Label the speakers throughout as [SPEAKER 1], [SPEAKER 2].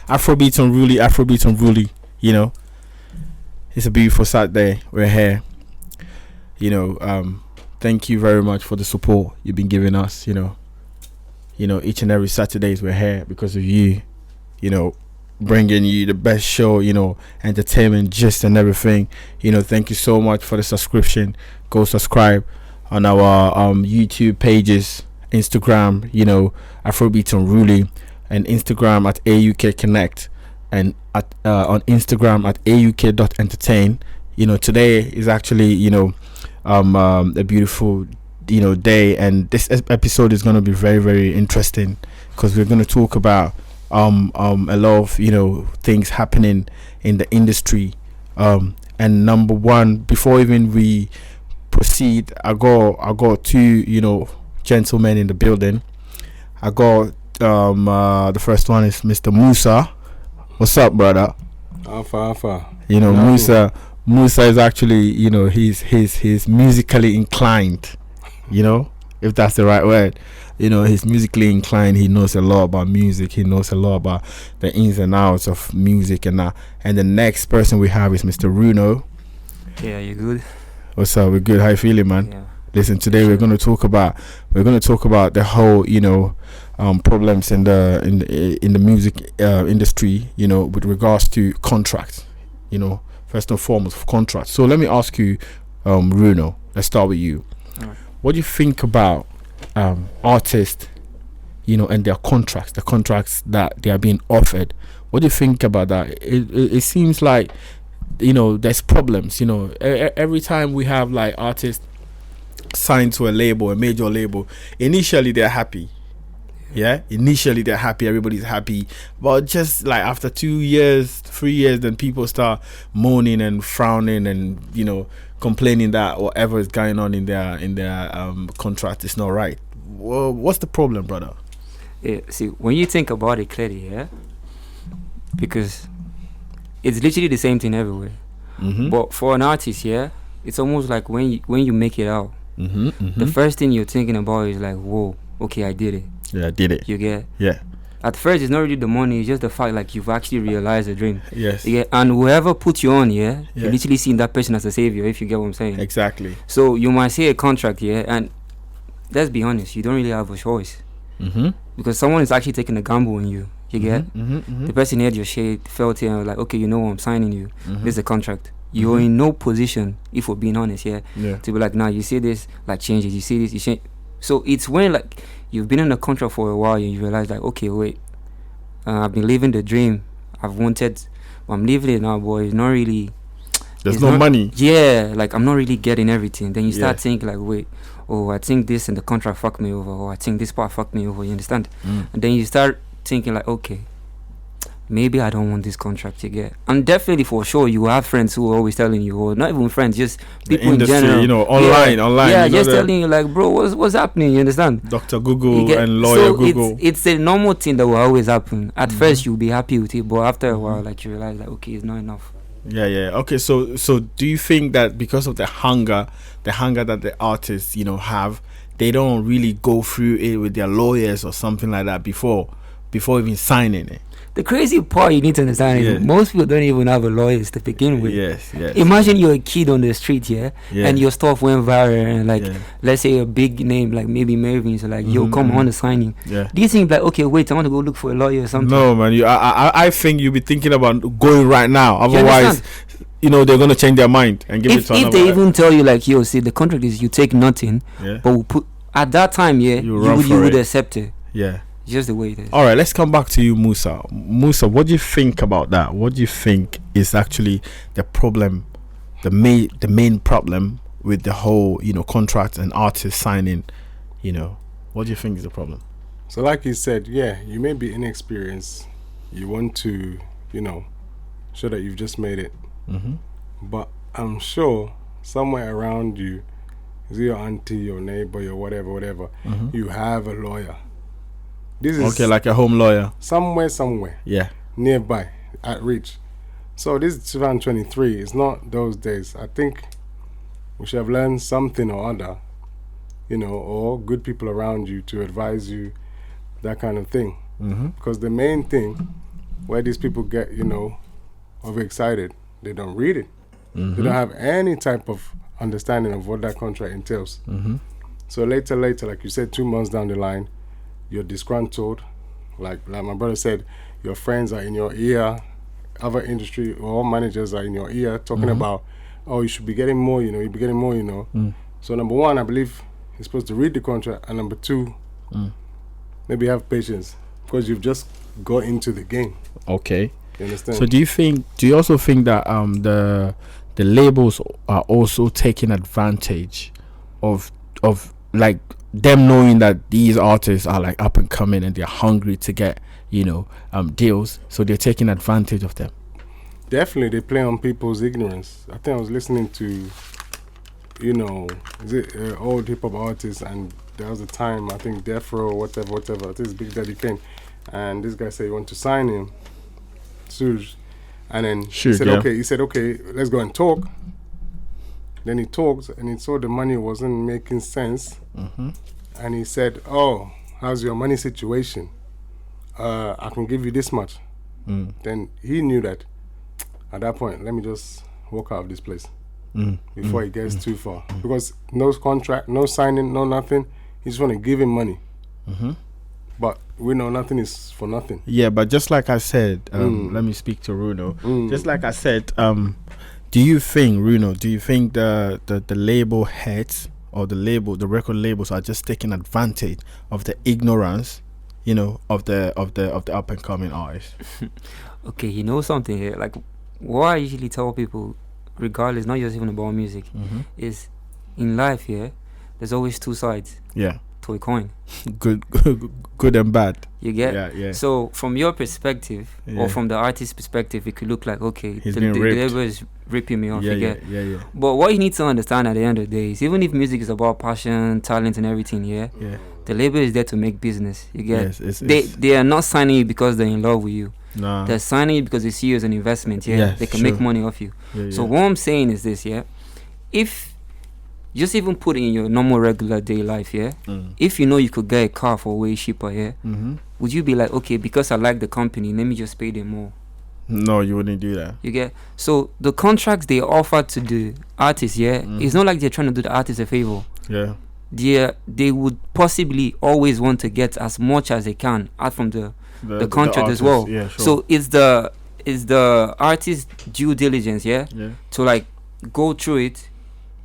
[SPEAKER 1] Afrobeats Unruly. You know, it's a beautiful Saturday. We're here. You know, thank you very much for the support you've been giving us. Each and every Saturdays we're here because of you. Bringing you the best show. Entertainment, gist, and everything. Thank you so much for the subscription. Go subscribe on our YouTube pages, Instagram. Afrobeats Unruly, and Instagram at AUK Connect, and at on Instagram at AUK.entertain. Today is actually a beautiful day, and this episode is going to be very, very interesting because we're going to talk about a lot of things happening in the industry, and number one, before even we proceed, I got two gentlemen in the building. I got the first one is Mr. Musa. What's up, brother?
[SPEAKER 2] Alpha.
[SPEAKER 1] Musa is actually he's musically inclined, if that's the right word. He's musically inclined. He knows a lot about music. He knows a lot about the ins and outs of music and that. And the next person we have is Mr. Runo.
[SPEAKER 3] Yeah, you good?
[SPEAKER 1] What's up? We're good. How you feeling, man?
[SPEAKER 3] Yeah.
[SPEAKER 1] Listen, today we're going to talk about the whole problems in the music industry, with regards to contracts. First and foremost, contracts. So let me ask you, Runo. Let's start with you.
[SPEAKER 3] All right.
[SPEAKER 1] What do you think about artists, and their contracts, the contracts that they are being offered? What do you think about that? It seems like there's problems. Every time we have like artists signed to a major label, initially they're happy. Initially they're happy, everybody's happy, but just like after 2 years, 3 years, then people start moaning and frowning and complaining that whatever is going on in their contract is not right. Well, what's the problem, brother?
[SPEAKER 3] Yeah, see, when you think about it clearly, because it's literally the same thing everywhere.
[SPEAKER 1] Mm-hmm.
[SPEAKER 3] But for an artist, it's almost like when you make it out,
[SPEAKER 1] mm-hmm.
[SPEAKER 3] the first thing you're thinking about is like, whoa, okay, I did it.
[SPEAKER 1] Yeah, I did it.
[SPEAKER 3] You get?
[SPEAKER 1] Yeah.
[SPEAKER 3] At first, it's not really the money; it's just the fact like you've actually realized the dream.
[SPEAKER 1] Yes.
[SPEAKER 3] You get? And whoever put you on, you literally seen that person as a savior. If you get what I'm saying.
[SPEAKER 1] Exactly.
[SPEAKER 3] So you might see a contract, and let's be honest, you don't really have a choice.
[SPEAKER 1] Mm-hmm.
[SPEAKER 3] Because someone is actually taking a gamble on you. You get?
[SPEAKER 1] Mm-hmm. Mm-hmm.
[SPEAKER 3] The person heard your shit, felt it, and was like, okay, I'm signing you.
[SPEAKER 1] Mm-hmm.
[SPEAKER 3] This is a contract. You're in no position, if we're being honest,
[SPEAKER 1] Yeah.
[SPEAKER 3] to be like, nah, you see this, like change it. You see this, you change. So it's when like you've been in a contract for a while and you realize like, okay, wait, I've been living the dream I've wanted. I'm living it now, boy. It's not really.
[SPEAKER 1] There's no money.
[SPEAKER 3] Yeah, like I'm not really getting everything. Then you start thinking like, wait, I think this and the contract fucked me over, or I think this part fucked me over. You understand? And then you start thinking like, okay, maybe I don't want this contract to get. And definitely for sure, you have friends who are always telling you, or not even friends, just people
[SPEAKER 1] industry,
[SPEAKER 3] in general.
[SPEAKER 1] online.
[SPEAKER 3] Yeah, just telling you like, bro, what's happening? You understand?
[SPEAKER 1] Dr. Google and lawyer Google.
[SPEAKER 3] It's a normal thing that will always happen. At first, you'll be happy with it, but after a while, like you realize like, okay, it's not enough.
[SPEAKER 1] Yeah. Okay, so do you think that because of the hunger that the artists, have, they don't really go through it with their lawyers or something like that before even signing it?
[SPEAKER 3] The crazy part you need to understand is most people don't even have a lawyer to begin with.
[SPEAKER 1] Yes.
[SPEAKER 3] Imagine you're a kid on the street, and your stuff went viral, and like, let's say a big name like maybe Marvin's, like, yo, come on the signing.
[SPEAKER 1] Yeah.
[SPEAKER 3] Do you think like, okay, wait, I want to go look for a lawyer or something?
[SPEAKER 1] No, man. I think you'll be thinking about going right now. Otherwise, they're gonna change their mind and give it to another.
[SPEAKER 3] If they even tell you like, yo, see, the contract is you take nothing, but we'll put at that time, you would accept it.
[SPEAKER 1] Yeah.
[SPEAKER 3] Just the way it is.
[SPEAKER 1] All right, let's come back to you, Musa. Musa, what do you think about that? What do you think is actually the problem, the main problem with the whole, contract and artist signing? What do you think is the problem?
[SPEAKER 2] So like you said, you may be inexperienced. You want to, show that you've just made it.
[SPEAKER 1] Mm-hmm.
[SPEAKER 2] But I'm sure somewhere around you, is it your auntie, your neighbor, your whatever, you have a lawyer. This is
[SPEAKER 1] like a home lawyer.
[SPEAKER 2] Somewhere.
[SPEAKER 1] Yeah.
[SPEAKER 2] Nearby, at reach. So this is 2023. It's not those days. I think we should have learned something or other, or good people around you to advise you, that kind of thing.
[SPEAKER 1] Mm-hmm.
[SPEAKER 2] Because the main thing where these people get, overexcited. They don't read it.
[SPEAKER 1] Mm-hmm.
[SPEAKER 2] They don't have any type of understanding of what that contract entails.
[SPEAKER 1] Mm-hmm.
[SPEAKER 2] So later, like you said, 2 months down the line, you're disgruntled. Like my brother said, your friends are in your ear, other industry or managers are in your ear talking about, oh, you should be getting more, you'll be getting more,
[SPEAKER 1] Mm.
[SPEAKER 2] So number one, I believe you're supposed to read the contract, and number two, maybe have patience because you've just got into the game.
[SPEAKER 1] Okay.
[SPEAKER 2] You understand?
[SPEAKER 1] So do you also think that the labels are also taking advantage of like them knowing that these artists are like up and coming and they're hungry to get deals, so they're taking advantage of them?
[SPEAKER 2] Definitely, they play on people's ignorance. I think I was listening to, old hip hop artists, and there was a time, I think Death Row, whatever, I think it's Big Daddy Kane, and this guy said he wanted to sign him, Suge, and then he said, okay, let's go and talk. Then he talked, and he saw the money wasn't making sense, and he said, oh, how's your money situation? I can give you this much. Then he knew that at that point, let me just walk out of this place before it gets too far. Because no contract, no signing, no nothing. He just want to give him money. But we know nothing is for nothing.
[SPEAKER 1] Yeah, but just like I said, let me speak to Runo. Just like I said, do you think the label heads or the record labels are just taking advantage of the ignorance, of the up and coming artists?
[SPEAKER 3] Okay, you know something here. Like what I usually tell people, regardless, not just even about music, is in life here, there's always two sides.
[SPEAKER 1] Yeah.
[SPEAKER 3] To a coin.
[SPEAKER 1] Good and bad.
[SPEAKER 3] You get?
[SPEAKER 1] Yeah.
[SPEAKER 3] So from your perspective, or from the artist's perspective, it could look like, okay, the label is ripping me off.
[SPEAKER 1] Yeah.
[SPEAKER 3] But what you need to understand at the end of the day is, even if music is about passion, talent, and everything, the label is there to make business. You get?
[SPEAKER 1] Yes,
[SPEAKER 3] they are not signing you because they're in love with you.
[SPEAKER 1] Nah.
[SPEAKER 3] They're signing you because they see you as an investment. They can make money off you. So what I'm saying is this, if just even put it in your normal regular day life, if you could get a car for way cheaper, would you be like, okay, because I like the company, let me just pay them more?
[SPEAKER 1] No, you wouldn't do that.
[SPEAKER 3] You get? So the contracts they offer to the artists, it's not like they're trying to do the artist a favor.
[SPEAKER 1] Yeah.
[SPEAKER 3] They would possibly always want to get as much as they can out from the contract as well.
[SPEAKER 1] Yeah, sure.
[SPEAKER 3] So it's the artist's due diligence, to like go through it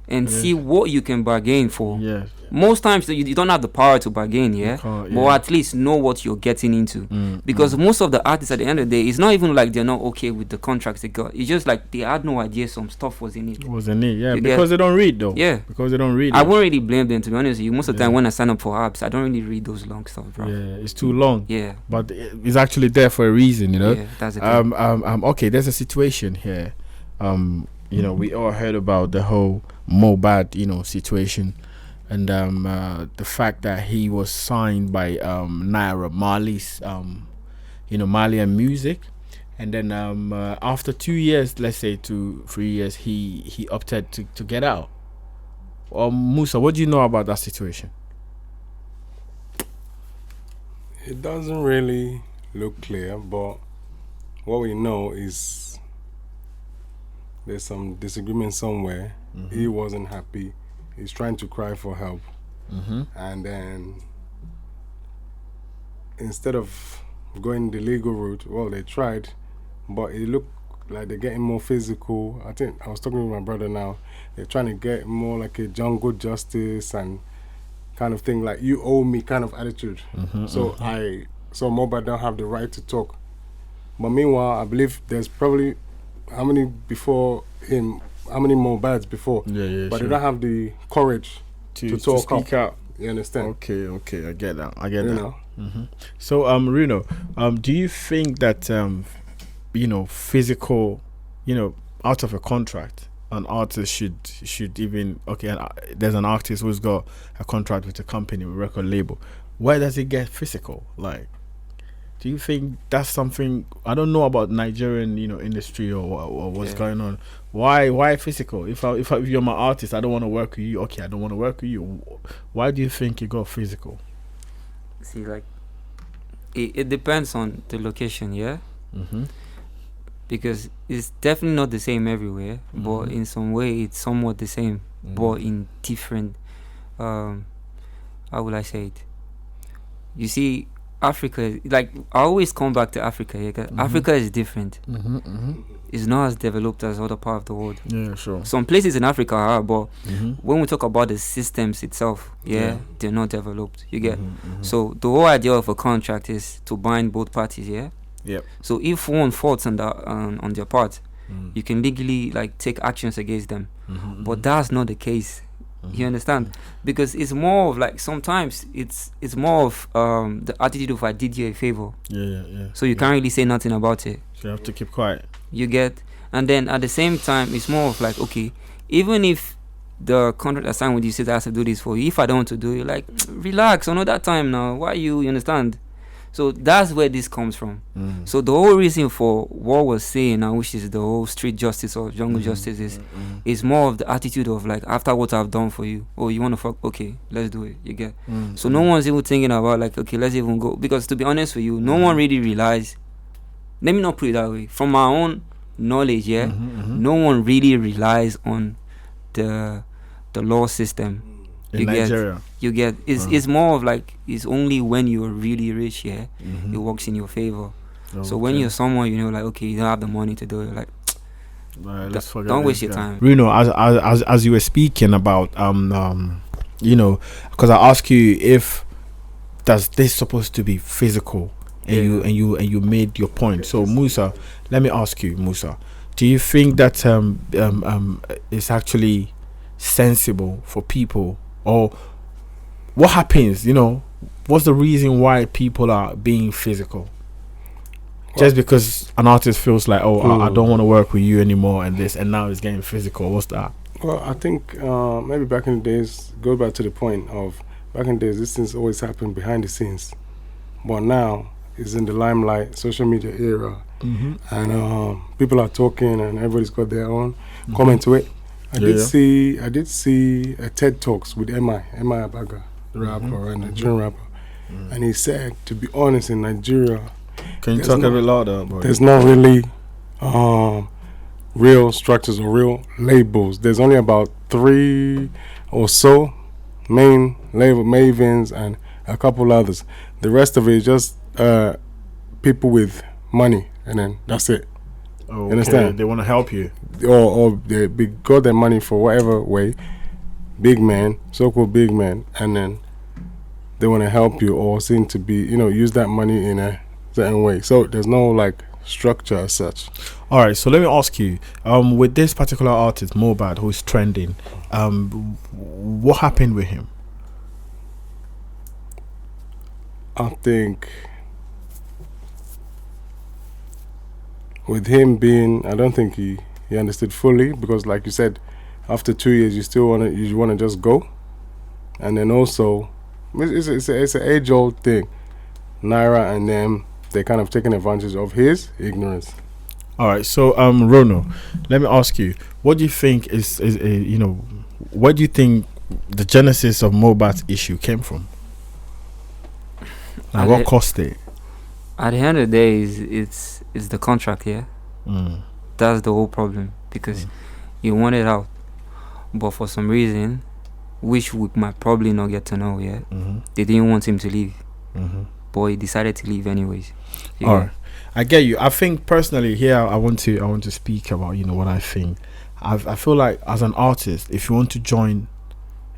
[SPEAKER 3] and see what you can bargain for.
[SPEAKER 1] Yeah.
[SPEAKER 3] Most times you don't have the power to bargain, but at least know what you're getting into. Because most of the artists at the end of the day, it's not even like they're not okay with the contracts they got. It's just like they had no idea some stuff was in it.
[SPEAKER 1] Because they don't read though.
[SPEAKER 3] Yeah.
[SPEAKER 1] Because they don't read.
[SPEAKER 3] I won't really blame them, to be honest with you. Most of the time when I sign up for apps, I don't really read those long stuff, bro.
[SPEAKER 1] Yeah, it's too long.
[SPEAKER 3] Yeah.
[SPEAKER 1] But it's actually there for a reason,
[SPEAKER 3] Yeah, that's the thing.
[SPEAKER 1] Okay, there's a situation here. We all heard about the whole Mobad, situation, and the fact that he was signed by Naira Marley's, Malian music, and then after 2 years, let's say 2-3 years, he opted to get out. Musa, what do you know about that situation?
[SPEAKER 2] It doesn't really look clear, but what we know is there's some disagreement somewhere. He wasn't happy. He's trying to cry for help. And then instead of going the legal route, well, they tried, but it looked like they're getting more physical. I think I was talking with my brother now. They're trying to get more like a jungle justice and kind of thing, like you owe me kind of attitude. So Mobad don't have the right to talk. But meanwhile, I believe there's probably how many Mobads before, but
[SPEAKER 1] sure.
[SPEAKER 2] they don't have the courage to talk
[SPEAKER 1] speak
[SPEAKER 2] up.
[SPEAKER 1] out.
[SPEAKER 2] You understand?
[SPEAKER 1] Okay, I get that. So, Reno, do you think that physical, out of a contract, an artist should even there's an artist who's got a contract with a company, with a record label. Where does it get physical? Like, do you think that's something? I don't know about Nigerian, industry or what's going on. Why physical? If you're my artist, I don't want to work with you. Okay, I don't want to work with you. Why do you think it got physical?
[SPEAKER 3] See, like, it depends on the location, Because it's definitely not the same everywhere, but in some way it's somewhat the same, but in different. How would I say it? You see, Africa, like I always come back to Africa. Yeah, 'cause Africa is different. It's not as developed as other part of the world.
[SPEAKER 1] Yeah, sure.
[SPEAKER 3] Some places in Africa are, but when we talk about the systems itself, they're not developed. You get. So the whole idea of a contract is to bind both parties. Yeah.
[SPEAKER 1] Yep.
[SPEAKER 3] So if one faults on their part, you can legally like take actions against them. But that's not the case. You understand? Because it's more of like sometimes it's more of the attitude of I did you a favor.
[SPEAKER 1] Yeah.
[SPEAKER 3] So you can't really say nothing about it.
[SPEAKER 1] So you have to keep quiet.
[SPEAKER 3] You get, and then at the same time it's more of like, okay, even if the contract I signed with you says I have to do this for you, if I don't want to do it, like relax, another time now. Why you understand? So that's where this comes from. So the whole reason for what we're saying now, which is the whole street justice or jungle justice, is more of the attitude of like, after what I've done for you, oh, you want to fuck? Okay, let's do it. You get. So no one's even thinking about like, okay, let's even go. Because to be honest with you, no one really relies. Let me not put it that way. From my own knowledge, no one really relies on the law system.
[SPEAKER 1] In Nigeria.
[SPEAKER 3] You get it's more of like, it's only when you're really rich, it works in your favor. So when you're someone, you know, like, okay, you don't have the money to do it, like,
[SPEAKER 1] let's forget
[SPEAKER 3] don't waste your time.
[SPEAKER 1] Reno, as you were speaking about you know, because I asked you if does this supposed to be physical, and you made your point. So Musa, let me ask you, Musa, do you think that it's actually sensible for people, or what happens, you know, what's the reason why people are being physical? Just because an artist feels like, I don't want to work with you anymore, and now it's getting physical. What's that?
[SPEAKER 2] Well, I think maybe back in the days, go back to the point of back in the days, these things always happened behind the scenes, but now it's in the limelight, social media era, and people are talking, and everybody's got their own comment to it. I did see a TED Talks with M.I Abaga, the rapper and Nigerian rapper, and he said, to be honest, in Nigeria,
[SPEAKER 1] can you talk a bit louder? Boy?
[SPEAKER 2] There's not really real structures or real labels. There's only about 3 or so main label mavens and a couple others. The rest of it is just people with money, and then that's it.
[SPEAKER 1] Oh,
[SPEAKER 2] you understand?
[SPEAKER 1] They want to help you,
[SPEAKER 2] or they got their money for whatever way. Big man, so-called big man, and then they want to help you or seem to be, you know, use that money in a certain way. So there's no like structure as such.
[SPEAKER 1] All right, so let me ask you, with this particular artist Mohbad, who's trending, what happened with him?
[SPEAKER 2] I think with him being, I don't think he understood fully, because like you said, after 2 years you still want to just go, and then also it's an age-old thing. Naira and them, they kind of taking advantage of his ignorance.
[SPEAKER 1] All right, so Rono, let me ask you, what do you think is you know, what do you think the genesis of Mohbad's issue came from? And what caused it?
[SPEAKER 3] At the end of the day, it's the contract, That's the whole problem, because you want it out, but for some reason, which we might probably not get to know yet, they didn't want him to leave, but he decided to leave anyways.
[SPEAKER 1] All right, I get you. I think personally here, I want to speak about, you know, what I think. I feel like as an artist, if you want to join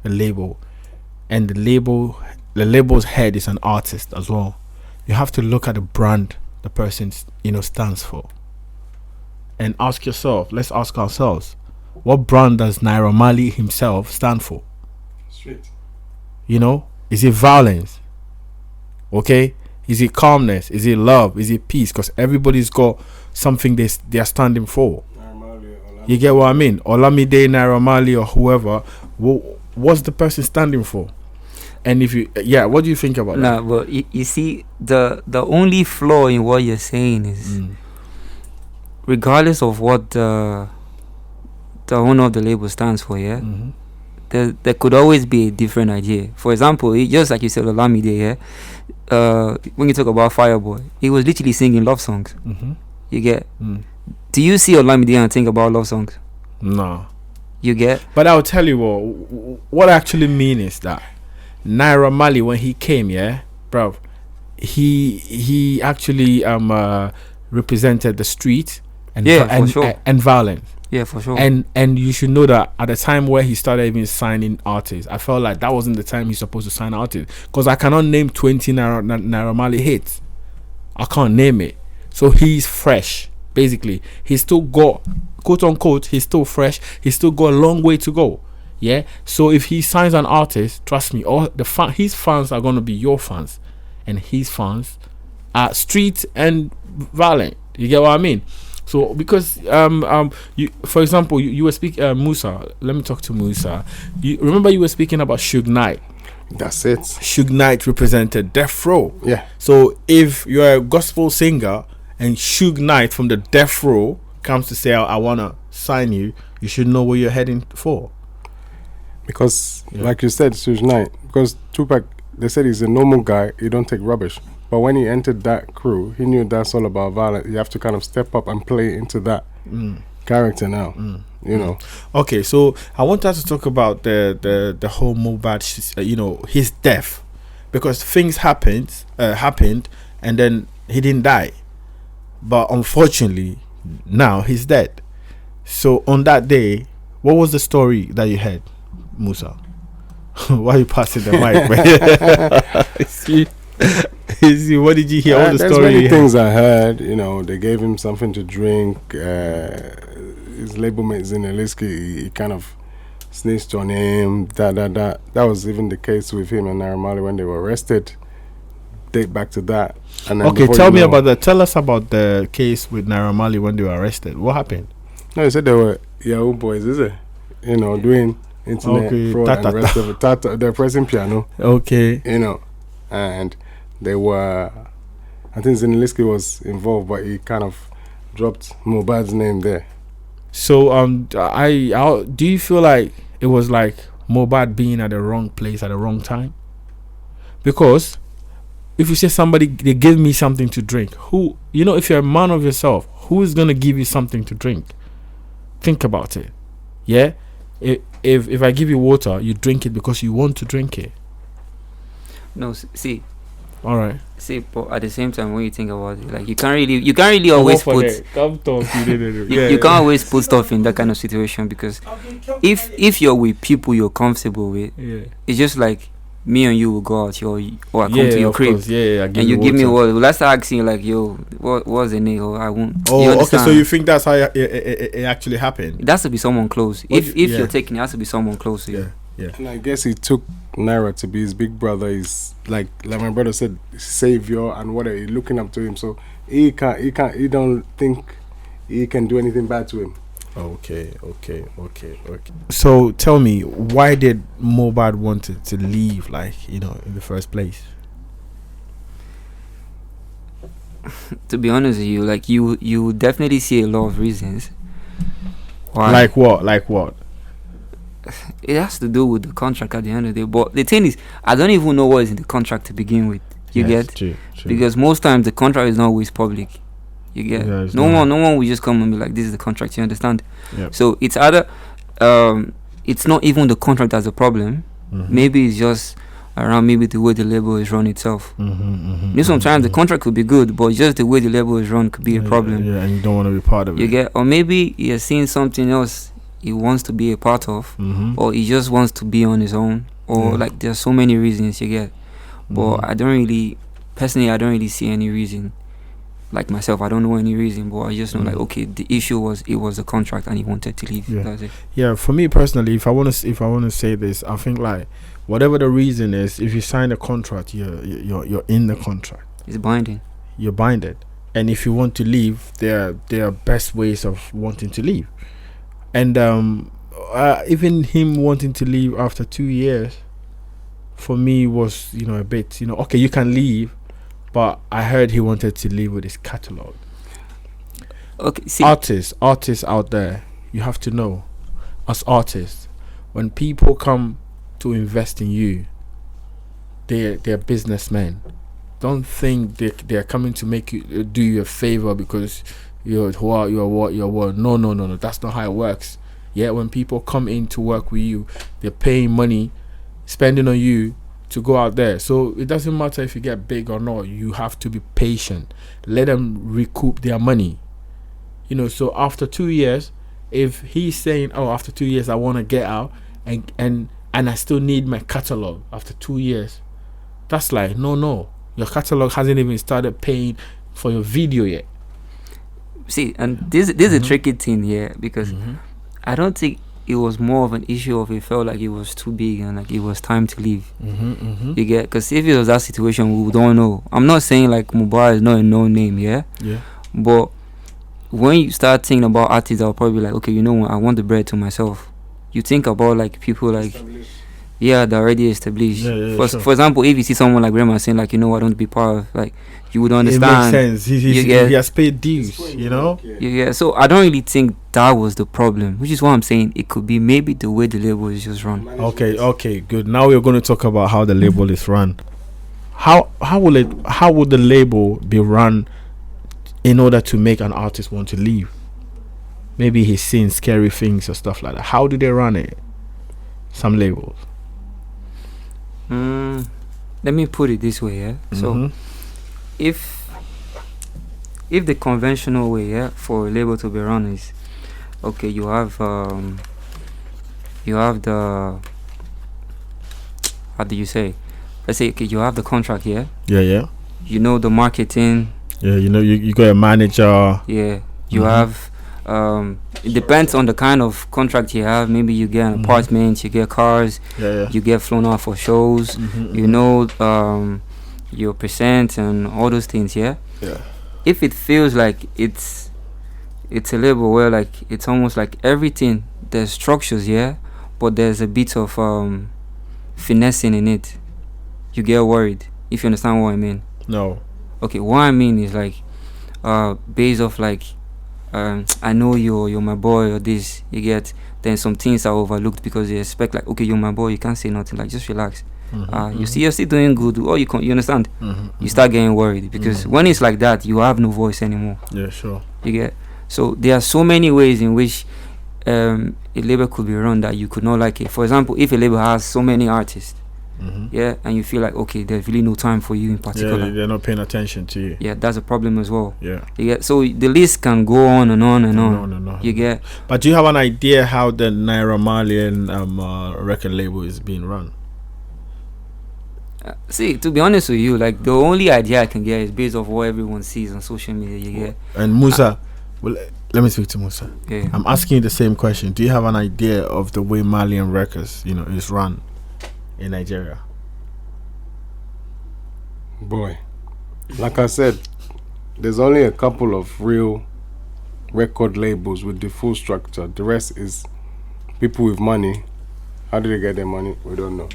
[SPEAKER 1] a label, and the label's head is an artist as well, you have to look at the brand the person, you know, stands for, and ask yourself. Let's ask ourselves, what brand does Naira Marley himself stand for?
[SPEAKER 2] Straight.
[SPEAKER 1] You know, is it violence? Okay, is it calmness? Is it love? Is it peace? Because everybody's got something they are standing for. You get what I mean? Olamide, Naira Marley, or whoever. What's the person standing for? And if you, what do you think about that?
[SPEAKER 3] Nah, but you see, the only flaw in what you're saying is, regardless of what the owner of the label stands for, there could always be a different idea. For example, just like you said, Olamide, when you talk about Fireboy, he was literally singing love songs. You get? Do you see Olamide and think about love songs?
[SPEAKER 1] No.
[SPEAKER 3] You get?
[SPEAKER 1] But I'll tell you what I actually mean is that Naira Marley, when he came, bro, he actually represented the street and and violence.
[SPEAKER 3] Yeah, for sure.
[SPEAKER 1] And you should know that at the time where he started even signing artists, I felt like that wasn't the time he's supposed to sign artists, because I cannot name 20 Naira Marley hits. I can't name it. So he's fresh. Basically, he's still got, quote unquote, he's still fresh. He's still got a long way to go. Yeah. So if he signs an artist, trust me, all his fans are gonna be your fans, and his fans are street and violent. You get what I mean? So because you, for example, you were speaking Musa. Let me talk to Musa. You remember you were speaking about Suge Knight.
[SPEAKER 2] That's it.
[SPEAKER 1] Suge Knight represented Death Row.
[SPEAKER 2] Yeah.
[SPEAKER 1] So if you're a gospel singer and Suge Knight from the Death Row comes to say, I want to sign you, you should know what you're heading for.
[SPEAKER 2] Because, like you said, Suge Knight, because Tupac, they said he's a normal guy, he don't take rubbish. But when he entered that crew, he knew that's all about violence. You have to kind of step up and play into that character now, you know.
[SPEAKER 1] Okay, so I want us to talk about the whole Mohbad, his death. Because things happened, and then he didn't die. But unfortunately, now he's dead. So on that day, what was the story that you heard, Musa? Why are you passing the mic? See, what did you hear? All the
[SPEAKER 2] there's
[SPEAKER 1] story.
[SPEAKER 2] Many things I heard. They gave him something to drink. His label mate Zinaliski, he kind of snitched on him. That was even the case with him and Naira Marley when they were arrested. Date back to that. And then
[SPEAKER 1] okay, tell me about that. Tell us about the case with Naira Marley when they were arrested. What happened?
[SPEAKER 2] No, he said they were Yahoo boys, is it? Doing internet fraud and the rest of it. They're pressing piano.
[SPEAKER 1] Okay.
[SPEAKER 2] And they were, I think Zinaliski was involved, but he kind of dropped Mohbad's name there.
[SPEAKER 1] So do you feel like it was like Mohbad being at the wrong place at the wrong time? Because if you say somebody, they give me something to drink, who, if you're a man of yourself, who is going to give you something to drink? Think about it. Yeah? If I give you water, you drink it because you want to drink it.
[SPEAKER 3] No, see.
[SPEAKER 1] All right.
[SPEAKER 3] See, but at the same time, when you think about it, like you can't really always put. You can't always put stuff in that kind of situation, because if you're with people you're comfortable with, it's just like me and you will go out or I come to your crib, and you give me water. Let's start asking like, yo, what's the name? Or I won't.
[SPEAKER 1] Oh, okay. So you think that's how it actually happened?
[SPEAKER 3] It has to be someone close. If you're taking, it has to be someone close to you.
[SPEAKER 1] Yeah.
[SPEAKER 2] And I guess he took Naira to be his big brother. He's like my brother said, savior and whatever. He's looking up to him, so he don't think he can do anything bad to him.
[SPEAKER 1] Okay. So tell me, why did Mohbad wanted to leave, in the first place?
[SPEAKER 3] To be honest with you, like you definitely see a lot of reasons. Why?
[SPEAKER 1] Like what?
[SPEAKER 3] It has to do with the contract at the end of the day. But the thing is, I don't even know what is in the contract to begin with. You get?
[SPEAKER 1] True.
[SPEAKER 3] Because most times the contract is not always public. You get? No one will just come and be like, this is the contract. You understand?
[SPEAKER 1] Yep.
[SPEAKER 3] So it's either it's not even the contract that's the problem. Maybe it's just around maybe the way the label is run itself. Sometimes the contract could be good, but just the way the label is run could be a problem.
[SPEAKER 1] Yeah, and you don't want to be part of it.
[SPEAKER 3] You get? Or maybe you're seeing something else he wants to be a part of, or he just wants to be on his own, or like there's so many reasons, you get. But I don't really see any reason. Like myself, I don't know any reason, but I just know like, okay, the issue was it was a contract and he wanted to leave. That's it.
[SPEAKER 1] Yeah, for me personally, if I want to say this, I think like whatever the reason is, if you sign a contract, you're in the contract.
[SPEAKER 3] It's binding.
[SPEAKER 1] You're binded, and if you want to leave, there are best ways of wanting to leave. And even him wanting to leave after 2 years, for me was a bit okay, you can leave, but I heard he wanted to leave with his catalog.
[SPEAKER 3] Okay, see,
[SPEAKER 1] artists out there, you have to know, as artists, when people come to invest in you, they're businessmen. don't think they're coming to make you do you a favor because you're what. No. That's not how it works. Yeah, when people come in to work with you, they're paying money, spending on you to go out there. So it doesn't matter if you get big or not. You have to be patient. Let them recoup their money. So after 2 years, if he's saying, "Oh, after 2 years I want to get out and I still need my catalog after 2 years," that's like no. Your catalog hasn't even started paying for your video yet.
[SPEAKER 3] See, and this is a tricky thing here because I don't think it was more of an issue of it felt like it was too big and like it was time to leave. You get, because if it was that situation, we don't know. I'm not saying like Mubah is not a known name, yeah, but when you start thinking about artists, I'll probably be like, okay, you know what, I want the bread to myself. You think about like people like they're already established. For example, if you see someone like Rema saying like, you know, I don't want to be part of, like, you would understand.
[SPEAKER 1] It makes sense. He has paid dues, you know.
[SPEAKER 3] So I don't really think that was the problem, which is why I'm saying it could be maybe the way the label is just run.
[SPEAKER 1] Okay, good. Now we're going to talk about how the label is run. How would the label be run in order to make an artist want to leave? Maybe he's seeing scary things or stuff like that. How do they run it? Some labels.
[SPEAKER 3] Let me put it this way, yeah. So if the conventional way, yeah, for a label to be run is, okay, you have the, how do you say, let's say, okay, you have the contract here.
[SPEAKER 1] Yeah.
[SPEAKER 3] You know the marketing. Yeah,
[SPEAKER 1] you got a manager.
[SPEAKER 3] Yeah, you have. It depends on the kind of contract you have. Maybe you get an apartment, you get cars, you get flown out for shows. You know your percent and all those things. Yeah. If it feels like it's a label where like it's almost like everything, there's structures, yeah, but there's a bit of finessing in it, you get worried. If you understand what I mean.
[SPEAKER 1] No.
[SPEAKER 3] Okay, what I mean is like based off like I know you're my boy or this, you get, then some things are overlooked because they expect like, okay, you're my boy, you can't say nothing, like just relax. You see, you're still doing good. Oh, you understand? You start getting worried because when it's like that, you have no voice anymore.
[SPEAKER 1] Yeah, sure.
[SPEAKER 3] You get. So there are so many ways in which a label could be run that you could not like it. For example, if a label has so many artists, and you feel like, okay, there's really no time for you in particular.
[SPEAKER 1] Yeah, they're not paying attention to you.
[SPEAKER 3] Yeah, that's a problem as well.
[SPEAKER 1] Yeah.
[SPEAKER 3] You get. So the list can go on and on and on.
[SPEAKER 1] No.
[SPEAKER 3] You get.
[SPEAKER 1] But do you have an idea how the Naira Marley record label is being run?
[SPEAKER 3] See, to be honest with you, like the only idea I can get is based off what everyone sees on social media. You get.
[SPEAKER 1] And Musa, well, let me speak to Musa.
[SPEAKER 3] Yeah.
[SPEAKER 1] I'm asking you the same question. Do you have an idea of the way Malian Records, is run in Nigeria?
[SPEAKER 2] Boy, like I said, there's only a couple of real record labels with the full structure. The rest is people with money. How do they get their money? We don't know.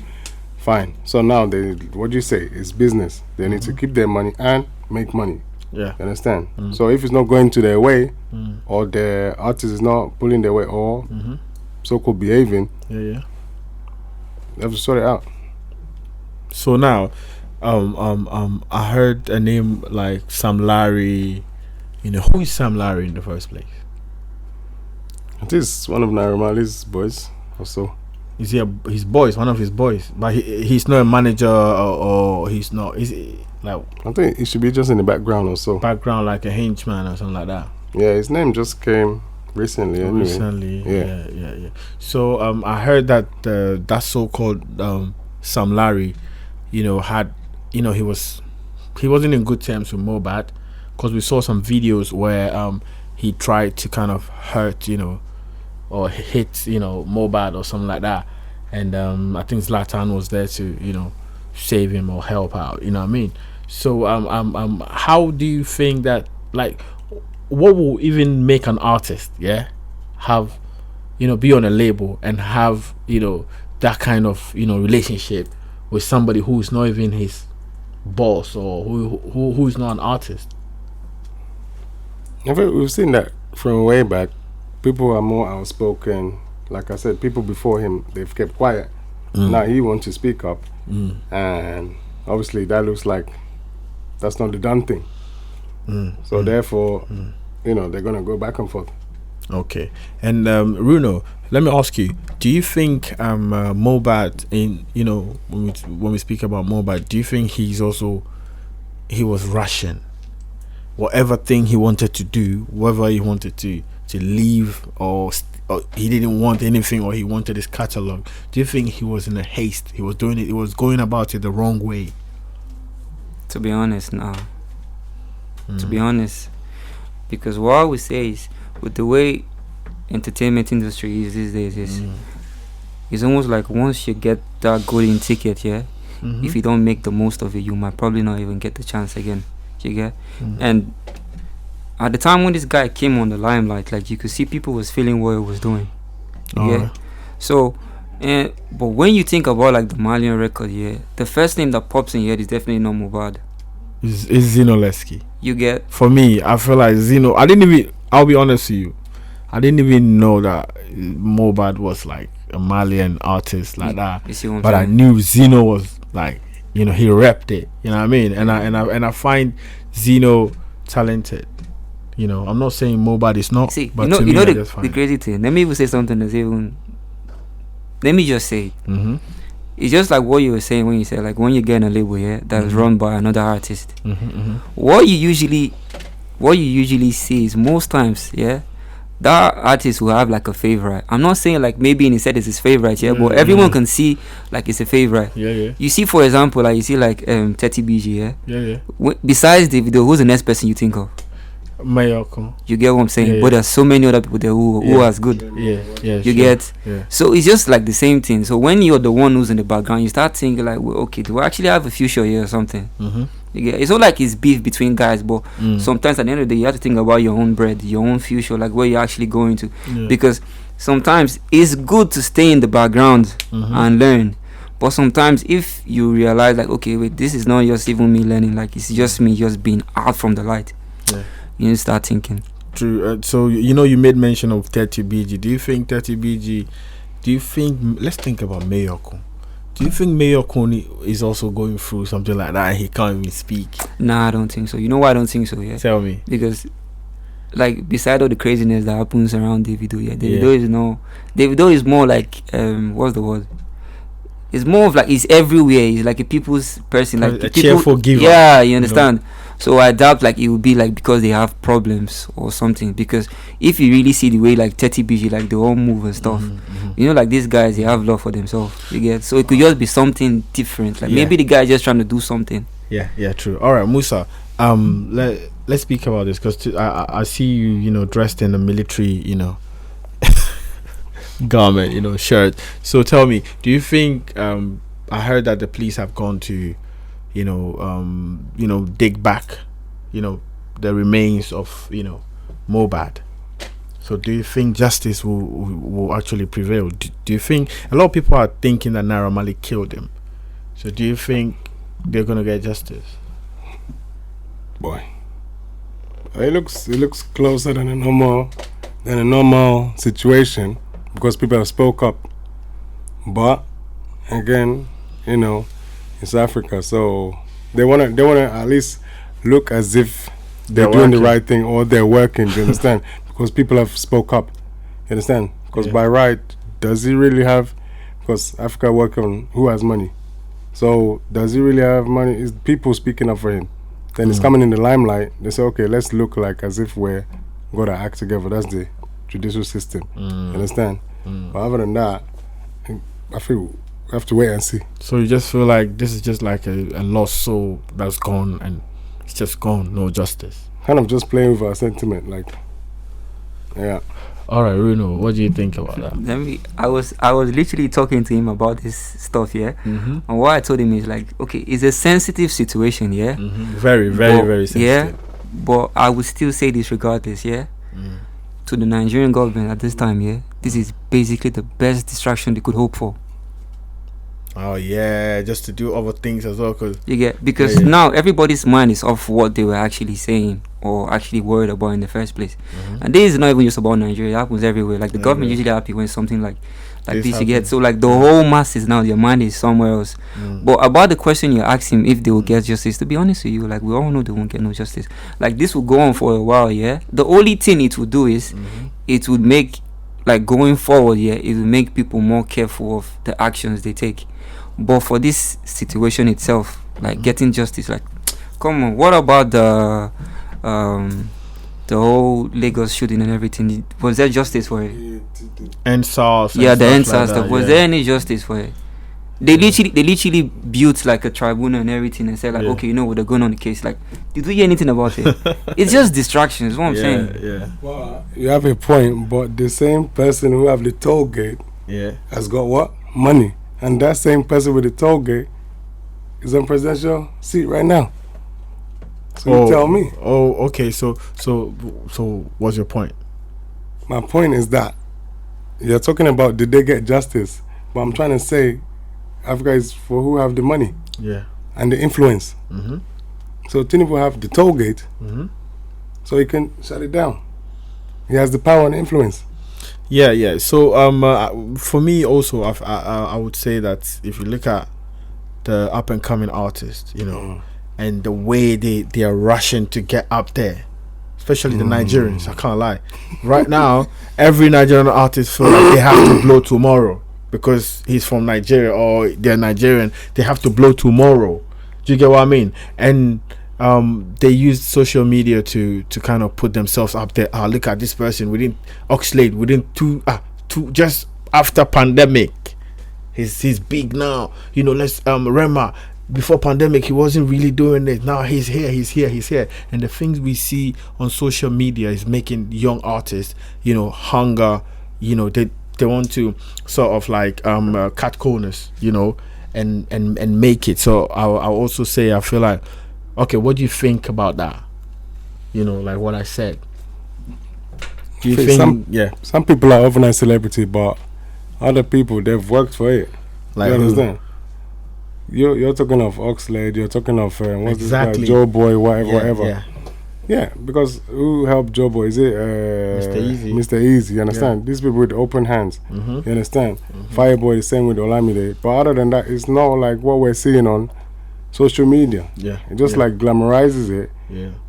[SPEAKER 2] Fine. So now what do you say? It's business. They need to keep their money and make money.
[SPEAKER 1] Yeah.
[SPEAKER 2] You understand? So if it's not going to their way, or the artist is not pulling their way, or so-called behaving,
[SPEAKER 1] they
[SPEAKER 2] have to sort it out.
[SPEAKER 1] So now, I heard a name like Sam Larry. Who is Sam Larry in the first place?
[SPEAKER 2] It is one of Naira Marley's boys, or so.
[SPEAKER 1] Is he his boys? One of his boys, but he's not a manager, or he's not. Is he, like? I
[SPEAKER 2] think he should be just in the background or so.
[SPEAKER 1] Background, like a henchman or something like that.
[SPEAKER 2] Yeah, his name just came recently. Anyway.
[SPEAKER 1] Recently, yeah. So I heard that that so-called Sam Larry, had, he wasn't in good terms with Mohbad, because we saw some videos where he tried to kind of hurt, or hit, Mohbad or something like that, and I think Zlatan was there to, save him or help out. You know what I mean? So how do you think that, like, what will even make an artist, have, be on a label and have, that kind of, relationship with somebody who is not even his boss, or who is not an artist?
[SPEAKER 2] We've seen that from way back. People are more outspoken. Like I said, people before him, they've kept quiet. Now he wants to speak up, and obviously that looks like that's not the done thing. So therefore, you know, they're gonna go back and forth.
[SPEAKER 1] Okay. And Runo, let me ask you: do you think Mohbad, in when we speak about Mohbad, do you think he was rushing? Whatever thing he wanted to do, whether he wanted to leave or he didn't want anything, or he wanted his catalog, do you think he was in a haste? He was doing it. He was going about it the wrong way.
[SPEAKER 3] To be honest, no. To be honest, because what I would say is, with the way entertainment industry is these days, it's almost like once you get that golden ticket, if you don't make the most of it, you might probably not even get the chance again. You get? And at the time when this guy came on the limelight, like, you could see people was feeling what he was doing. So, but when you think about like the Malian record, the first name that pops in your head is definitely not Mohbad.
[SPEAKER 1] Is Zino Lesky.
[SPEAKER 3] You get?
[SPEAKER 1] For me, I feel like Zino. I'll be honest with you, I didn't even know that Mohbad was like a Malian artist like that.
[SPEAKER 3] You see what I'm
[SPEAKER 1] but
[SPEAKER 3] saying?
[SPEAKER 1] I knew Zino was like, he repped it. You know what I mean? And I find Zino talented. You know, I'm not saying Mohbad is not.
[SPEAKER 3] See,
[SPEAKER 1] but
[SPEAKER 3] you know the
[SPEAKER 1] the
[SPEAKER 3] crazy thing. Let me even say something that's even. Let me just say. It's just like what you were saying when you said, like, when you get in a label that's run by another artist. What you usually see is most times that artist will have like a favorite. I'm not saying like maybe in his head it's his favorite, but everyone can see like it's a favorite. You see, for example, like you see like Teddy BG, besides Davido, who's the next person you think of?
[SPEAKER 1] Mayoko.
[SPEAKER 3] You get what I'm saying? But there's so many other people there who are good. You get? So it's just like the same thing. So when you're the one who's in the background, you start thinking like, well, okay, do I actually have a future here or something? You get? It's not like it's beef between guys, but sometimes at the end of the day, you have to think about your own bread, your own future, like where you're actually going to. Because sometimes it's good to stay in the background and learn. But sometimes if you realize like, okay, wait, this is not just even me learning, like it's just me just being out from the light. You need to start thinking.
[SPEAKER 1] True. So you made mention of 30 BG. Do you think 30 BG? Let's think about Mayoko. Do you think Mayoko is also going through something like that and he can't even speak? Nah,
[SPEAKER 3] I don't think so. You know why I don't think so?
[SPEAKER 1] Tell me.
[SPEAKER 3] Because, like, beside all the craziness that happens around Davido, Davido is more like what's the word? It's more of like he's everywhere. He's like a people's person, like
[SPEAKER 1] a cheerful giver.
[SPEAKER 3] Yeah, you understand. So I doubt like it would be like because they have problems or something. Because if you really see the way like 30 BG, like they all move and stuff, like these guys, they have love for themselves. You get? So it could just be something different. Like maybe the guy just trying to do something.
[SPEAKER 1] Yeah, true. All right, Musa. Let's speak about this because I see you, dressed in a military, garment, shirt. So tell me, do you think I heard that the police have gone to dig back the remains of Mohbad? So do you think justice will actually prevail? Do you think a lot of people are thinking that Naira Marley killed him? So do you think they're gonna get justice?
[SPEAKER 2] Boy, it looks closer than a normal situation, because people have spoke up. But again, it's Africa, so they wanna at least look as if they're doing the right thing, or they're working. Do you understand? Because people have spoke up. You understand? Because by right, does he really have? Because Africa work on who has money. So does he really have money? Is people speaking up for him? Then it's coming in the limelight. They say, okay, let's look like as if we're gonna act together. That's the judicial system. You understand? But other than that, I feel we have to wait and see.
[SPEAKER 1] So you just feel like this is just like a lost soul that's gone, and it's just gone, no justice.
[SPEAKER 2] Kind of just playing with our sentiment, like, yeah.
[SPEAKER 1] All right, Runo, what do you think about that?
[SPEAKER 3] I was literally talking to him about this stuff, and what I told him is like, okay, it's a sensitive situation,
[SPEAKER 1] very, very, very sensitive.
[SPEAKER 3] But I would still say this regardless, to the Nigerian government at this time, this is basically the best distraction they could hope for.
[SPEAKER 1] Oh yeah, just to do other things as well,
[SPEAKER 3] because now everybody's mind is off what they were actually saying or actually worried about in the first place. And this is not even just about Nigeria; it happens everywhere. Like the government usually happy when something like like this you get. So like the whole masses now, their mind is somewhere else. But about the question you asked him, if they will get justice, to be honest with you, like we all know they won't get no justice. Like this will go on for a while, yeah. The only thing it will do is it would make, like going forward, yeah, it will make people more careful of the actions they take. But for this situation itself, like getting justice, like come on, what about the whole Lagos shooting and everything? Was there justice for it?
[SPEAKER 1] NSAS.
[SPEAKER 3] Yeah, the NSAS stuff. Was there any justice for it? They literally built like a tribunal and everything and said like, okay, you know what, they're going on the case. Like, did we hear anything about it? It's just distractions. What I'm saying.
[SPEAKER 2] Yeah. Well, you have a point, but the same person who have the toll gate, has got what? Money, and that same person with the toll gate is on presidential seat right now. So you tell me.
[SPEAKER 1] Oh, okay. So what's your point?
[SPEAKER 2] My point is that you're talking about did they get justice, but I'm trying to say Africa is for who have the money, and the influence. So Tinubu have the toll gate, so he can shut it down. He has the power and influence.
[SPEAKER 1] Yeah. So for me also, I would say that if you look at the up and coming artists, you know, and the way they are rushing to get up there, especially the Nigerians, I can't lie. Right now, every Nigerian artist feel like they have to blow tomorrow because he's from Nigeria or they're Nigerian. They have to blow tomorrow. Do you get what I mean? And they use social media to kind of put themselves up there. Look at this person within Oxlade, within two just after pandemic. He's big now. You know, let's Rema. Before pandemic, he wasn't really doing it. Now he's here. And the things we see on social media is making young artists, you know, hunger. You know, they want to sort of like cut corners, you know, and make it. So I'll also say I feel like, okay, what do you think about that? You know, like what I said. Do you think?
[SPEAKER 2] Some people are overnight celebrity, but other people they've worked for it. Like, you understand? You're talking of Oxlade, you're talking of what's this guy, Joe Boy, whatever. Yeah, because who helped Joe Boy? Is it Mr. Easy? You understand? These people with open hands. You understand? Fireboy the same with Olamide. But other than that, it's not like what we're seeing on social media. It just like glamorizes it.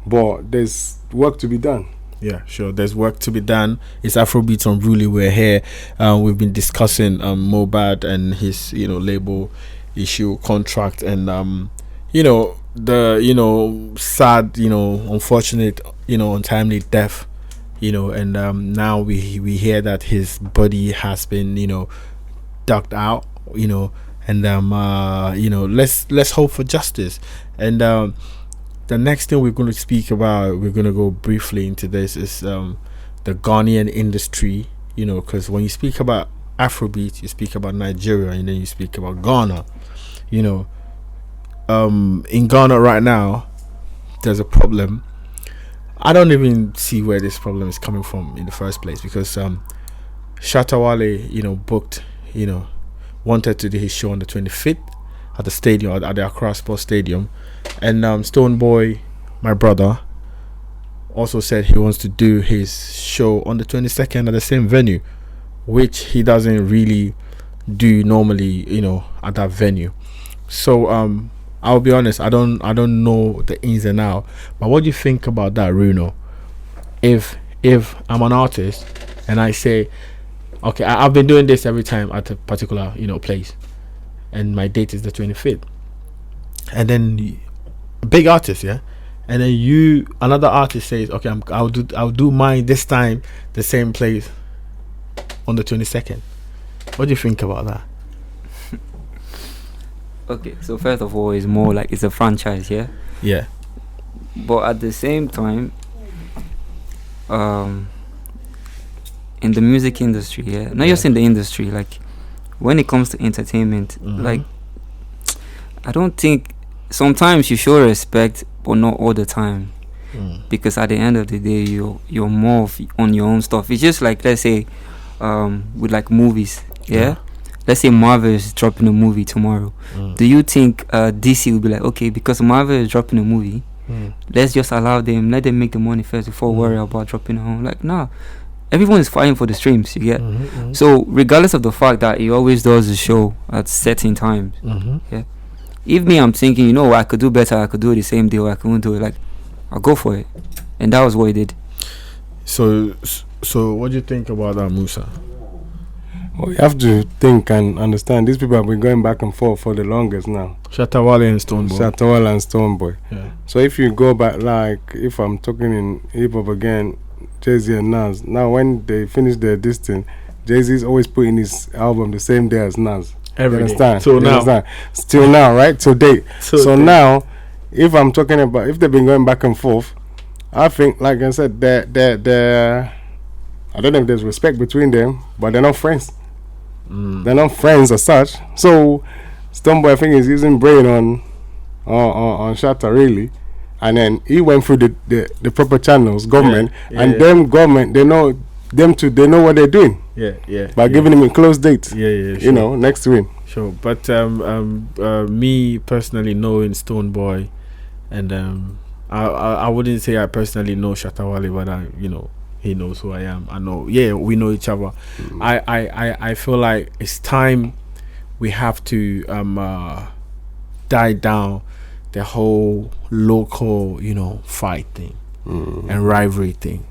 [SPEAKER 2] But there's work to be done.
[SPEAKER 1] Yeah, sure. There's work to be done. It's Afrobeats on Really. We're here. We've been discussing Mohbad and his, you know, label issue, contract, and you know, the, you know, sad, you know, unfortunate, you know, untimely death, you know, and now we hear that his body has been, you know, dug out, you know, and you know, let's hope for justice. And the next thing we're going to speak about, we're going to go briefly into this, is the Ghanaian industry, you know, because when you speak about Afrobeat, you speak about Nigeria, and then you speak about Ghana. You know, in Ghana right now, there's a problem. I don't even see where this problem is coming from in the first place, because Shatta Wale, you know, booked, you know, wanted to do his show on the 25th at the stadium, at the Accra Sports Stadium, and Stone Boy, my brother, also said he wants to do his show on the 22nd at the same venue, which he doesn't really do normally, you know, at that venue. So I'll be honest, I don't know the ins and outs, but what do you think about that, Runo? If I'm an artist and I say, okay, I've been doing this every time at a particular, you know, place, and my date is the 25th, and then a big artist, and then another artist says, okay, I'll do mine this time, the same place on the 22nd. What do you think about that?
[SPEAKER 3] Okay, so first of all, it's more like it's a franchise,
[SPEAKER 1] yeah.
[SPEAKER 3] But at the same time, in the music industry, not just in the industry, like when it comes to entertainment, like I don't think, sometimes you show respect, but not all the time, because at the end of the day, you're more on your own stuff. It's just like, let's say, with like movies, let's say Marvel is dropping a movie tomorrow. Do you think DC will be like, okay, because Marvel is dropping a movie, let's just allow them, let them make the money first before worry about dropping a home? Like, nah, everyone is fighting for the streams, you get. So regardless of the fact that he always does the show at certain times, yeah. If me, I'm thinking, you know, I could do better, I could do it the same day, or I couldn't do it, like, I'll go for it. And that was what he did.
[SPEAKER 1] So what do you think about that, Musa?
[SPEAKER 2] Well, you have to think and understand. These people have been going back and forth for the longest now.
[SPEAKER 1] Shatta Wale and Stonebwoy.
[SPEAKER 2] Shatta Wale and Stonebwoy.
[SPEAKER 1] Yeah.
[SPEAKER 2] So if you go back, like, if I'm talking in hip hop again, Jay-Z and Nas. Now, when they finish their distance, Jay-Z's always putting his album the same day as Nas.
[SPEAKER 1] Every day.
[SPEAKER 2] Till now. Still now, right? Till date. So now, if I'm talking about, if they've been going back and forth, I think, like I said, they're I don't know if there's respect between them, but they're not friends. They're not friends as such. So Stonebwoy, I think, is using brain on Shatta, really. And then he went through the proper channels, government, them government, they know them too. They know what they're doing. By giving him a close date.
[SPEAKER 1] Sure.
[SPEAKER 2] You know, next to him.
[SPEAKER 1] Sure, but me personally knowing Stonebwoy, and I wouldn't say I personally know Shatta Wale, but he knows who I am. I know. Yeah, we know each other. I feel like it's time we have to die down the whole local, fight thing and rivalry thing,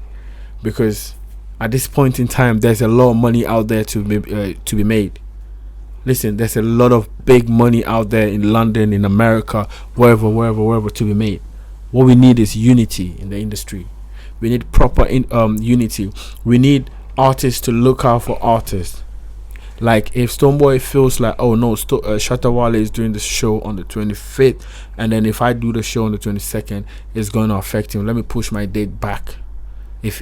[SPEAKER 1] because at this point in time, there's a lot of money out there to be made. Listen, there's a lot of big money out there in London, in America, wherever to be made. What we need is unity in the industry. We need proper unity. We need artists to look out for artists. Like, if Stonebwoy feels like, oh no, Shatta Wale is doing the show on the 25th, and then if I do the show on the 22nd, it's going to affect him, let me push my date back. If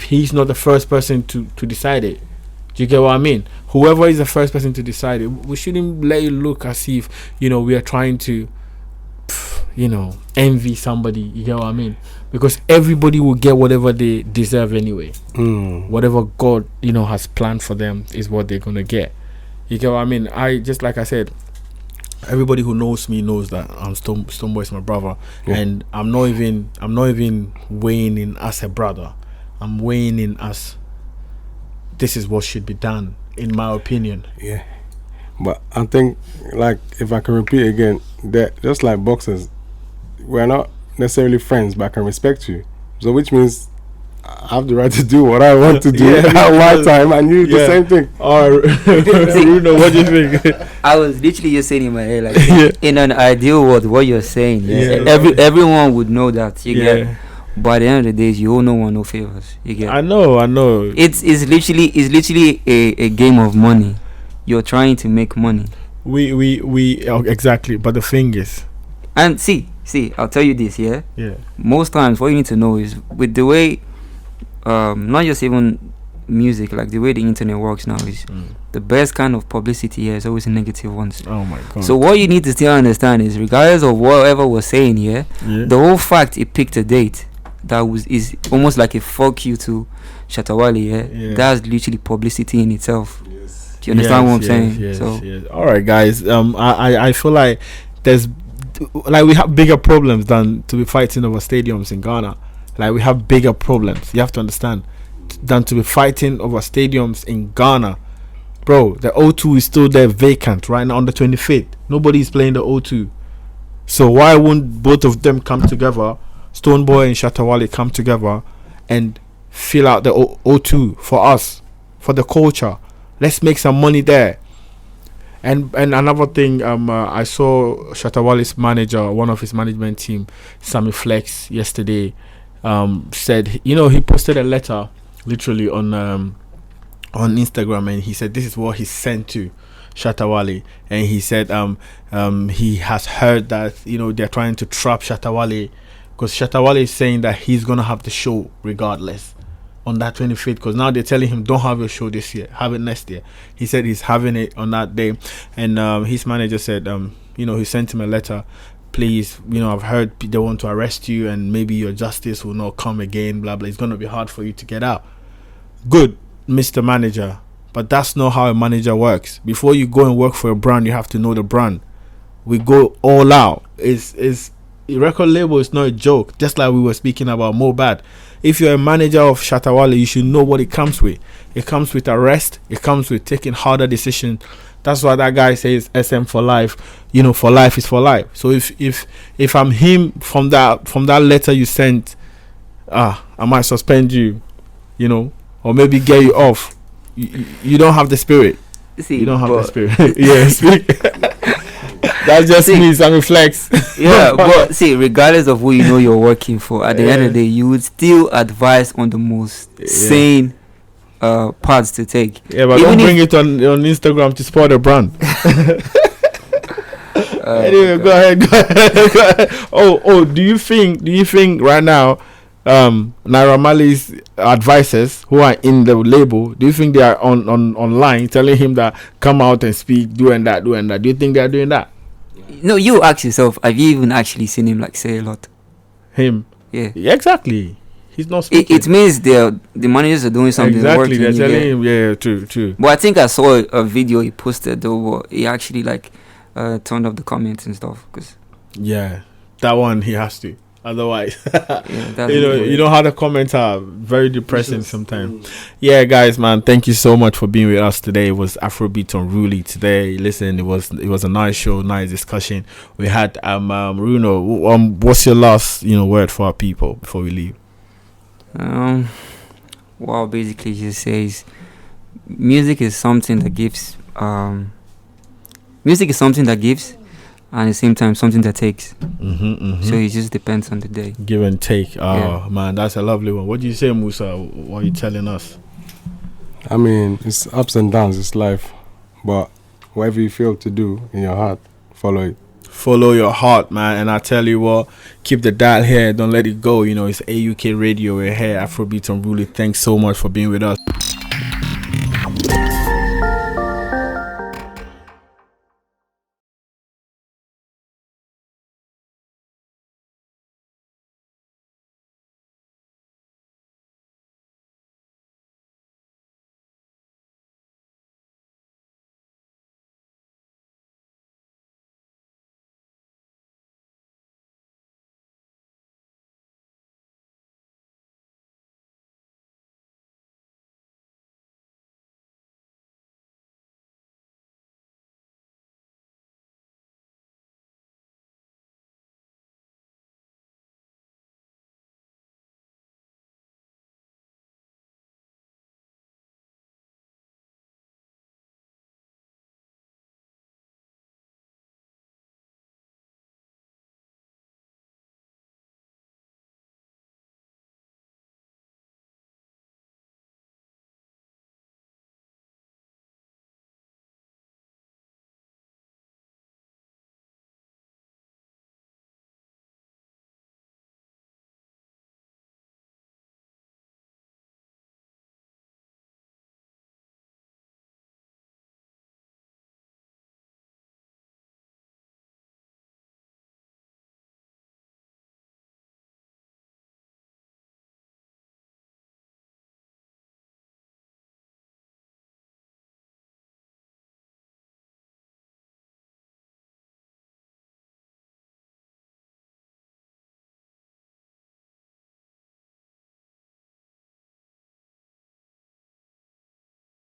[SPEAKER 1] he's not the first person to decide it, do you get what I mean? Whoever is the first person to decide it, we shouldn't let it look as if we are trying to envy somebody. You get what I mean? Because everybody will get whatever they deserve anyway. Whatever God has planned for them is what they're gonna get. You get what I mean? Like I said, everybody who knows me knows that Stonebwoy is my brother, and I'm not even weighing in as a brother. I'm weighing in as this is what should be done, in my opinion.
[SPEAKER 2] Yeah, but I think, like, if I can repeat again, that just like boxers, we're not necessarily friends, but I can respect you. So which means I have the right to do what I want to do at my time, and you the same thing.
[SPEAKER 1] Bruno, what do you think?
[SPEAKER 3] I was literally just saying in my head, like, in an ideal world, what you're saying, everyone would know that. You get. But at the end of the day, you owe no one no favors. You get.
[SPEAKER 1] I know.
[SPEAKER 3] It's literally a game of money. You're trying to make money.
[SPEAKER 1] We exactly. But the thing is,
[SPEAKER 3] and see, I'll tell you this, most times what you need to know is, with the way not just even music, like the way the internet works now, is the best kind of publicity here is always the negative ones.
[SPEAKER 1] Oh my god.
[SPEAKER 3] So what you need to still understand is, regardless of whatever we're saying here, the whole fact it picked a date that is almost like a fuck you to Shatta Wale, that's literally publicity in itself. Do you understand what I'm saying?
[SPEAKER 1] Yes. All right, guys. I feel like we have bigger problems than to be fighting over stadiums in Ghana. Like, we have bigger problems. You have to understand, than to be fighting over stadiums in Ghana, bro. The O2 is still there vacant right now on the 25th. Nobody is playing the O2. So why won't both of them come together? Stonebwoy and Shatta Wale come together and fill out the O2 for us, for the culture. Let's make some money there. And another thing, I saw Shatta Wale's manager, one of his management team, Sammy Flex, yesterday, said, he posted a letter literally on Instagram, and he said this is what he sent to Shatta Wale, and he said he has heard that they're trying to trap Shatta Wale, because Shatta Wale is saying that he's gonna have the show regardless on that 25th, because now they're telling him don't have your show this year, have it next year. He said he's having it on that day, and his manager said he sent him a letter, please, I've heard they want to arrest you and maybe your justice will not come again, blah blah, it's gonna be hard for you to get out. Good, Mr. Manager, but that's not how a manager works. Before you go and work for a brand, you have to know the brand. We go all out. It's record label is not a joke. Just like we were speaking about Mobad. If you're a manager of Shatta Wale, you should know what it comes with. It comes with arrest. It comes with taking harder decisions. That's why that guy says SM for life. You know, for life is for life. So if I'm him from that letter you sent, I might suspend you, you know, or maybe get you off. You don't have the spirit.
[SPEAKER 3] See,
[SPEAKER 1] you don't have the spirit. Yeah, speak. That's just me, some flex.
[SPEAKER 3] Yeah, but see, regardless of who you know you're working for, at the end of the day, you would still advise on the most sane paths to take.
[SPEAKER 1] Yeah, but even don't bring it on Instagram to spoil the brand. Anyway, go ahead. Oh, do you think right now, Naira Marley's advisors who are in the label, do you think they are on online telling him that come out and speak, do and that? Do you think they are doing that?
[SPEAKER 3] No, you ask yourself, have you even actually seen him like say a lot?
[SPEAKER 1] Him?
[SPEAKER 3] Yeah.
[SPEAKER 1] Exactly. He's not speaking.
[SPEAKER 3] It means the managers are doing something.
[SPEAKER 1] Exactly, they're telling him, yeah, true.
[SPEAKER 3] But I think I saw a video he posted though, where he actually like turned off the comments and stuff. Cause
[SPEAKER 1] yeah, that one he has to. Otherwise,
[SPEAKER 3] yeah,
[SPEAKER 1] you know how the comments are very depressing sometimes. Yeah, guys, man, thank you so much for being with us today. It was Afrobeat Unruly today. Listen, it was a nice show, nice discussion. We had Bruno. What's your last word for our people before we leave?
[SPEAKER 3] Well, basically just says music is something that gives. Music is something that gives. And at the same time, something that takes. So it just depends on the day.
[SPEAKER 1] Give and take. Man, that's a lovely one. What do you say, Musa? What are you telling us?
[SPEAKER 2] I mean, it's ups and downs. It's life. But whatever you feel to do in your heart, follow it.
[SPEAKER 1] Follow your heart, man. And I tell you what, keep the dial here. Don't let it go. It's AUK Radio. We're here, Afrobeat Unruly. Thanks so much for being with us.